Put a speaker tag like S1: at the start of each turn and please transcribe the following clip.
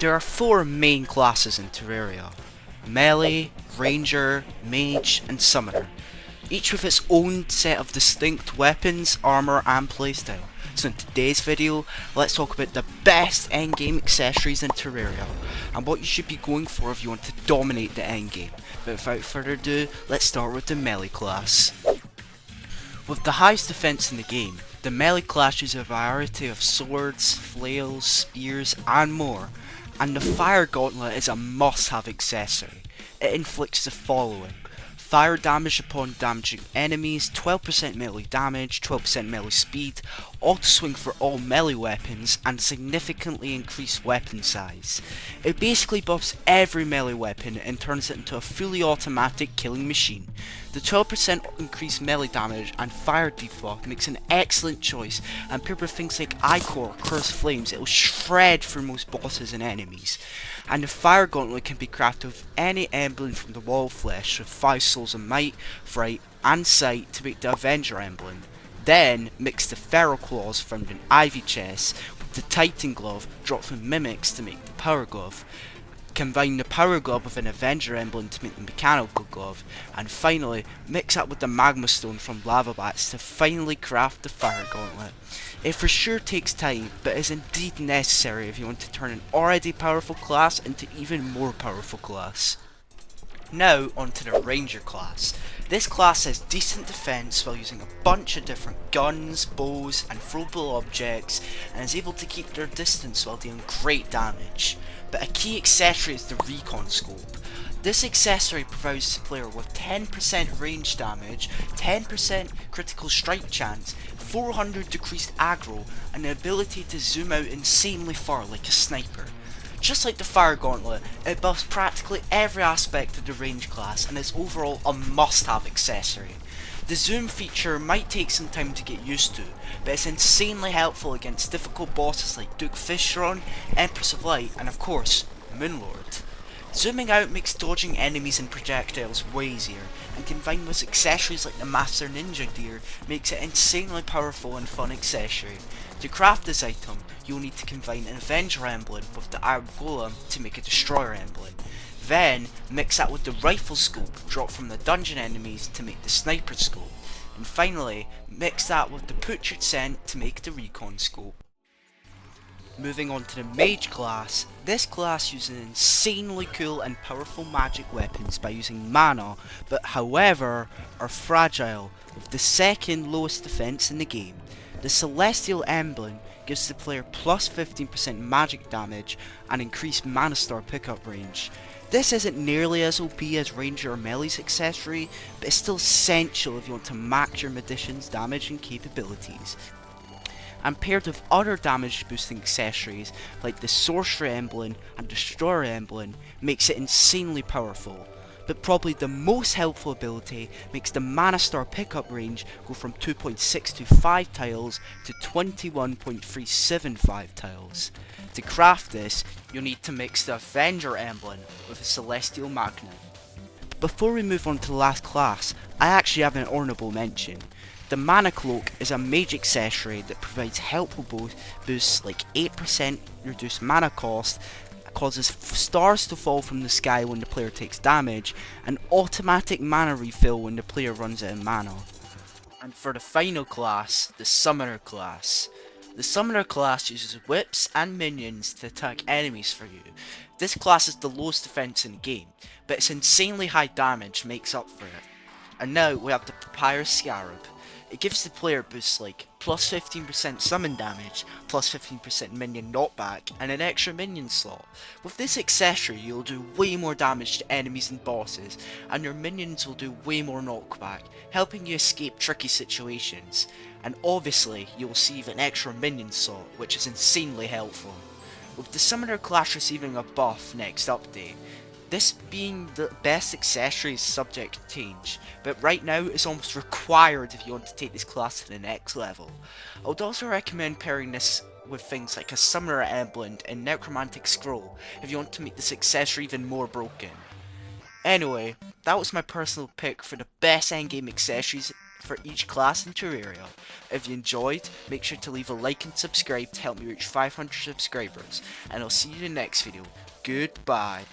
S1: There are four main classes in Terraria: Melee, Ranger, Mage, and Summoner, each with its own set of distinct weapons, armor, and playstyle. So in today's video, let's talk about the best endgame accessories in Terraria, and what you should be going for if you want to dominate the endgame. But without further ado, let's start with the Melee class. With the highest defense in the game, the Melee class uses a variety of swords, flails, spears, and more, and the Fire Gauntlet is a must-have accessory. It inflicts the following: fire damage upon damaging enemies, 12% melee damage, 12% melee speed, auto swing for all melee weapons, and significantly increased weapon size. It basically buffs every melee weapon and turns it into a fully automatic killing machine. The 12% increased melee damage and fire debuff makes an excellent choice, and paired with things like Ichor, Curse Flames, it will shred through most bosses and enemies. And the Fire Gauntlet can be crafted with any emblem from the Wall of Flesh, with 5 souls of might, fright, and sight to make the Avenger emblem. Then mix the Feral Claws found in Ivy chests with the Titan Glove dropped from Mimics to make the Power Glove. Combine the Power Glove with an Avenger emblem to make the Mechanical Glove, and finally mix that with the Magma Stone from Lava Bats to finally craft the Fire Gauntlet. It for sure takes time, but is indeed necessary if you want to turn an already powerful class into even more powerful class. Now onto the Ranger class. This class has decent defense while using a bunch of different guns, bows, and throwable objects, and is able to keep their distance while dealing great damage. But a key accessory is the Recon Scope. This accessory provides the player with 10% range damage, 10% critical strike chance, 400 decreased aggro, and the ability to zoom out insanely far like a sniper. Just like the Fire Gauntlet, it buffs practically every aspect of the range class and is overall a must-have accessory. The zoom feature might take some time to get used to, but it's insanely helpful against difficult bosses like Duke Fishron, Empress of Light, and of course, Moonlord. Zooming out makes dodging enemies and projectiles way easier, and combined with accessories like the Master Ninja Gear makes it insanely powerful and fun accessory. To craft this item, you'll need to combine an Avenger emblem with the Iron Golem to make a Destroyer emblem. Then, mix that with the Rifle Scope dropped from the dungeon enemies to make the Sniper Scope. And finally, mix that with the Putrid Scent to make the Recon Scope. Moving on to the Mage class, this class uses insanely cool and powerful magic weapons by using mana, but however, are fragile, with the second lowest defense in the game. The Celestial Emblem gives the player plus 15% magic damage and increased mana star pickup range. This isn't nearly as OP as Ranger or Melee's accessory, but it's still essential if you want to max your magician's damage and capabilities. And paired with other damage boosting accessories like the Sorcerer Emblem and Destroyer Emblem makes it insanely powerful. But probably the most helpful ability makes the Mana Star pickup range go from 2.625 tiles to 21.375 tiles. To craft this, you'll need to mix the Avenger emblem with a Celestial Magnet. Before we move on to the last class, I actually have an honourable mention. The Mana Cloak is a mage accessory that provides helpful boosts like 8% reduced mana cost, causes stars to fall from the sky when the player takes damage, and automatic mana refill when the player runs out of mana. And for the final class, the Summoner class. The Summoner class uses whips and minions to attack enemies for you. This class is the lowest defense in the game, but its insanely high damage makes up for it. And now we have the Papyrus Scarab. It gives the player boosts like plus 15% summon damage, plus 15% minion knockback, and an extra minion slot. With this accessory, you'll do way more damage to enemies and bosses, and your minions will do way more knockback, helping you escape tricky situations. And obviously, you'll receive an extra minion slot, which is insanely helpful. With the Summoner class receiving a buff next update, this being the best accessory is subject to change, but right now it's almost required if you want to take this class to the next level. I would also recommend pairing this with things like a Summoner Emblem and Necromantic Scroll if you want to make this accessory even more broken. Anyway, that was my personal pick for the best endgame accessories for each class in Terraria. If you enjoyed, make sure to leave a like and subscribe to help me reach 500 subscribers, and I'll see you in the next video. Goodbye.